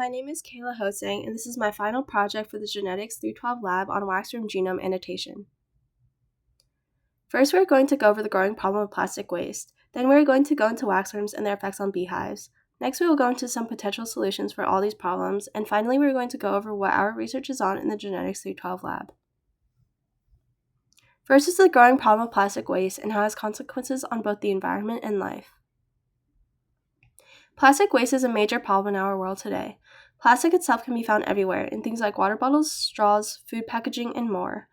my name is Kayla Hosang, and this is my final project for the Genetics 312 lab on Waxworm genome annotation. First, we're going to go over the growing problem of plastic waste. Then we're going to go into waxworms and their effects on beehives. Next, we will go into some potential solutions for all these problems, and finally, we're going to go over what our research is on in the Genetics 312 lab. First is the growing problem of plastic waste and how it has consequences on both the environment and life. Plastic waste is a major problem in our world today. Plastic itself can be found everywhere, in things like water bottles, straws, food packaging, and more.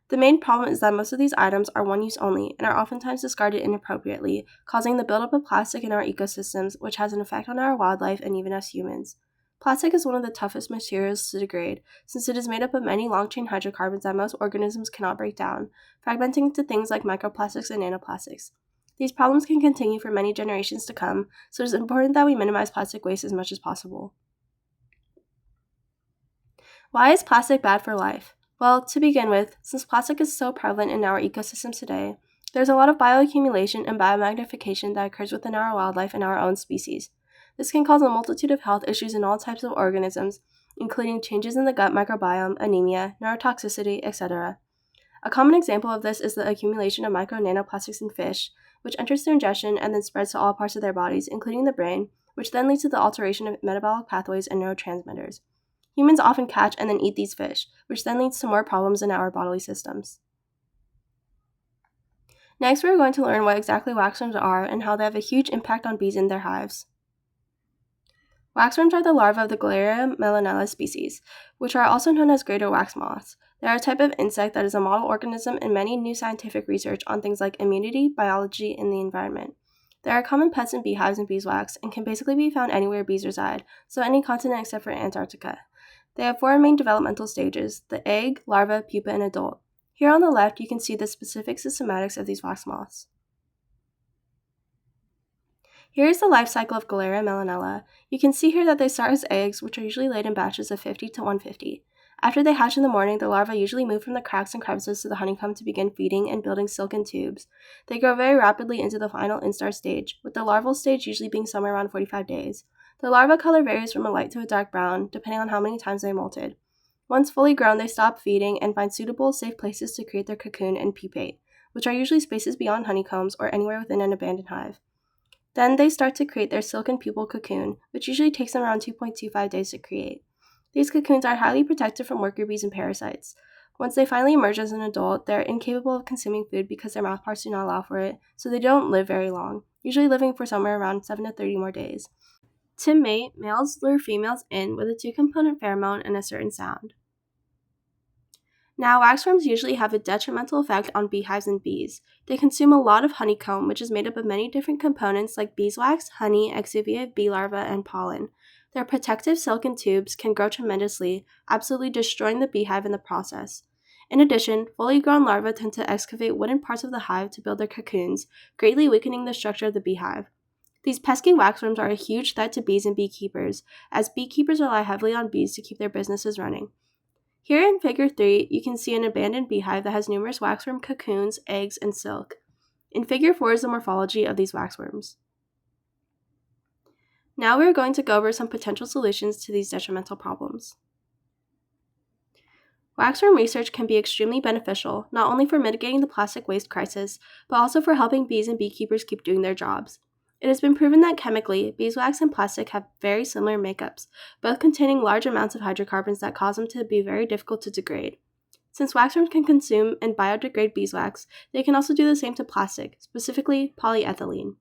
The main problem is that most of these items are one-use only and are oftentimes discarded inappropriately, causing the buildup of plastic in our ecosystems, which has an effect on our wildlife and even us humans. Plastic is one of the toughest materials to degrade, since it is made up of many long-chain hydrocarbons that most organisms cannot break down, fragmenting into things like microplastics and nanoplastics. These problems can continue for many generations to come, so it is important that we minimize plastic waste as much as possible. Why is plastic bad for life? Well, to begin with, since plastic is so prevalent in our ecosystems today, there's a lot of bioaccumulation and biomagnification that occurs within our wildlife and our own species. This can cause a multitude of health issues in all types of organisms, including changes in the gut microbiome, anemia, neurotoxicity, etc. A common example of this is the accumulation of micro-nanoplastics in fish, which enters through ingestion and then spreads to all parts of their bodies, including the brain, which then leads to the alteration of metabolic pathways and neurotransmitters. Humans often catch and then eat these fish, which then leads to more problems in our bodily systems. Next, we're going to learn what exactly waxworms are and how they have a huge impact on bees and their hives. Waxworms are the larvae of the Galleria melanella species, which are also known as greater wax moths. They are a type of insect that is a model organism in many new scientific research on things like immunity, biology, and the environment. They are common pets in beehives and beeswax and can basically be found anywhere bees reside, so any continent except for Antarctica. They have 4 main developmental stages: the egg, larva, pupa, and adult. Here on the left, you can see the specific systematics of these wax moths. Here is the life cycle of Galleria melanella. You can see here that they start as eggs, which are usually laid in batches of 50 to 150. After they hatch in the morning, the larvae usually move from the cracks and crevices to the honeycomb to begin feeding and building silken tubes. They grow very rapidly into the final instar stage, with the larval stage usually being somewhere around 45 days. The larva color varies from a light to a dark brown, depending on how many times they molted. Once fully grown, they stop feeding and find suitable, safe places to create their cocoon and pupate, which are usually spaces beyond honeycombs or anywhere within an abandoned hive. Then they start to create their silken pupal cocoon, which usually takes them around 2.25 days to create. These cocoons are highly protected from worker bees and parasites. Once they finally emerge as an adult, they are incapable of consuming food because their mouthparts do not allow for it, so they don't live very long, usually living for somewhere around 7 to 30 more days. To mate, males lure females in with a 2-component pheromone and a certain sound. Now, waxworms usually have a detrimental effect on beehives and bees. They consume a lot of honeycomb, which is made up of many different components like beeswax, honey, exuvia, bee larvae, and pollen. Their protective silken tubes can grow tremendously, absolutely destroying the beehive in the process. In addition, fully grown larvae tend to excavate wooden parts of the hive to build their cocoons, greatly weakening the structure of the beehive. These pesky waxworms are a huge threat to bees and beekeepers, as beekeepers rely heavily on bees to keep their businesses running. Here in Figure 3, you can see an abandoned beehive that has numerous waxworm cocoons, eggs, and silk. In Figure 4 is the morphology of these waxworms. Now we are going to go over some potential solutions to these detrimental problems. Waxworm research can be extremely beneficial, not only for mitigating the plastic waste crisis, but also for helping bees and beekeepers keep doing their jobs. It has been proven that chemically, beeswax and plastic have very similar makeups, both containing large amounts of hydrocarbons that cause them to be very difficult to degrade. Since waxworms can consume and biodegrade beeswax, they can also do the same to plastic, specifically polyethylene.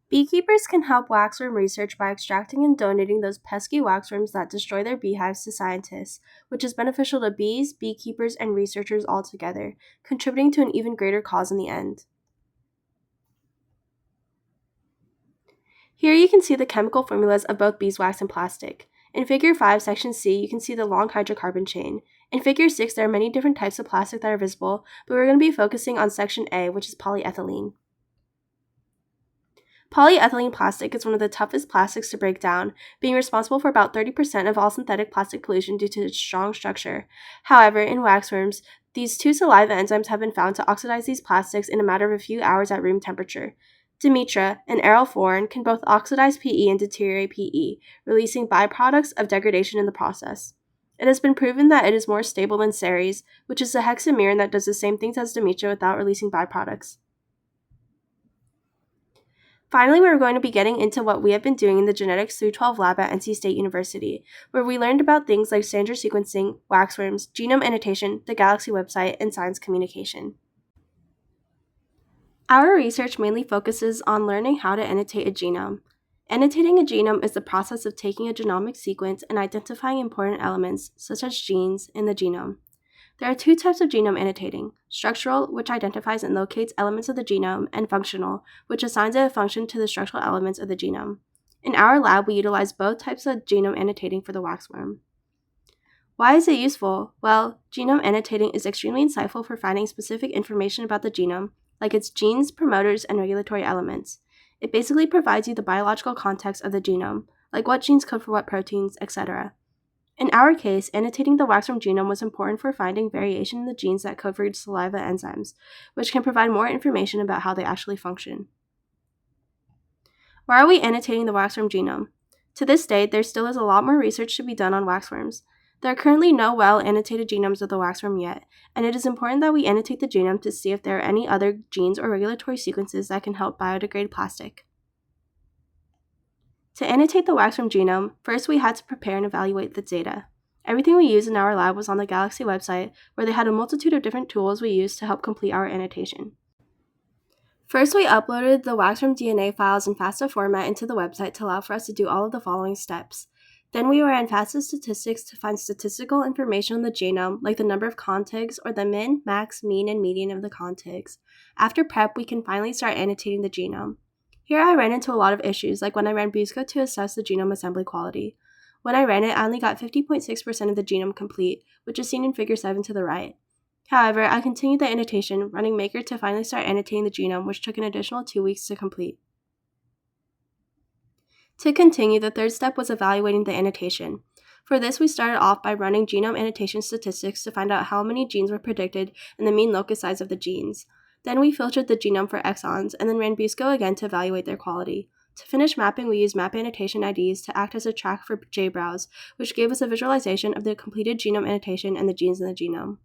Beekeepers can help waxworm research by extracting and donating those pesky waxworms that destroy their beehives to scientists, which is beneficial to bees, beekeepers, and researchers altogether, contributing to an even greater cause in the end. Here you can see the chemical formulas of both beeswax and plastic. In Figure 5, Section C, you can see the long hydrocarbon chain. In Figure 6, there are many different types of plastic that are visible, but we're going to be focusing on Section A, which is polyethylene. Polyethylene plastic is one of the toughest plastics to break down, being responsible for about 30% of all synthetic plastic pollution due to its strong structure. However, in waxworms, these 2 saliva enzymes have been found to oxidize these plastics in a matter of a few hours at room temperature. Demetra and arylforin can both oxidize PE and deteriorate PE, releasing byproducts of degradation in the process. It has been proven that it is more stable than Ceres, which is a hexamerin that does the same things as Demetra without releasing byproducts. Finally, we're going to be getting into what we have been doing in the Genetics 312 lab at NC State University, where we learned about things like standard sequencing, waxworms, genome annotation, the Galaxy website, and science communication. Our research mainly focuses on learning how to annotate a genome. Annotating a genome is the process of taking a genomic sequence and identifying important elements, such as genes, in the genome. There are two types of genome annotating: structural, which identifies and locates elements of the genome, and functional, which assigns a function to the structural elements of the genome. In our lab, we utilize both types of genome annotating for the waxworm. Why is it useful? Well, genome annotating is extremely insightful for finding specific information about the genome, like its genes, promoters, and regulatory elements. It basically provides you the biological context of the genome, like what genes code for what proteins, etc. In our case, annotating the waxworm genome was important for finding variation in the genes that code for saliva enzymes, which can provide more information about how they actually function. Why are we annotating the waxworm genome? To this day, there still is a lot more research to be done on waxworms. There are currently no well-annotated genomes of the waxworm yet, and it is important that we annotate the genome to see if there are any other genes or regulatory sequences that can help biodegrade plastic. To annotate the waxworm genome, first we had to prepare and evaluate the data. Everything we used in our lab was on the Galaxy website, where they had a multitude of different tools we used to help complete our annotation. First, we uploaded the waxworm DNA files in FASTA format into the website to allow for us to do all of the following steps. Then we ran FASTA statistics to find statistical information on the genome, like the number of contigs or the min, max, mean, and median of the contigs. After prep, we can finally start annotating the genome. Here I ran into a lot of issues, like when I ran BUSCO to assess the genome assembly quality. When I ran it, I only got 50.6% of the genome complete, which is seen in figure 7 to the right. However, I continued the annotation, running Maker to finally start annotating the genome, which took an additional 2 weeks to complete. To continue, the third step was evaluating the annotation. For this, we started off by running genome annotation statistics to find out how many genes were predicted and the mean locus size of the genes. Then we filtered the genome for exons, and then ran BUSCO again to evaluate their quality. To finish mapping, we used map annotation IDs to act as a track for JBrowse, which gave us a visualization of the completed genome annotation and the genes in the genome.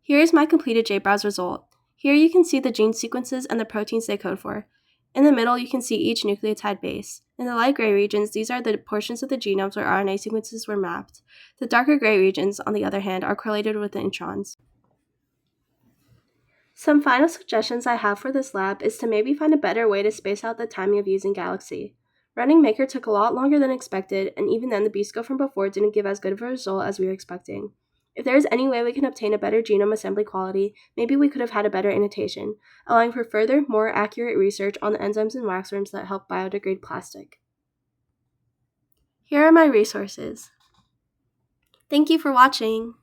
Here is my completed JBrowse result. Here you can see the gene sequences and the proteins they code for. In the middle, you can see each nucleotide base. In the light gray regions, these are the portions of the genomes where RNA sequences were mapped. The darker gray regions, on the other hand, are correlated with the introns. Some final suggestions I have for this lab is to maybe find a better way to space out the timing of using Galaxy. Running Maker took a lot longer than expected, and even then the BUSCO from before didn't give as good of a result as we were expecting. If there is any way we can obtain a better genome assembly quality, maybe we could have had a better annotation, allowing for further, more accurate research on the enzymes in waxworms that help biodegrade plastic. Here are my resources. Thank you for watching!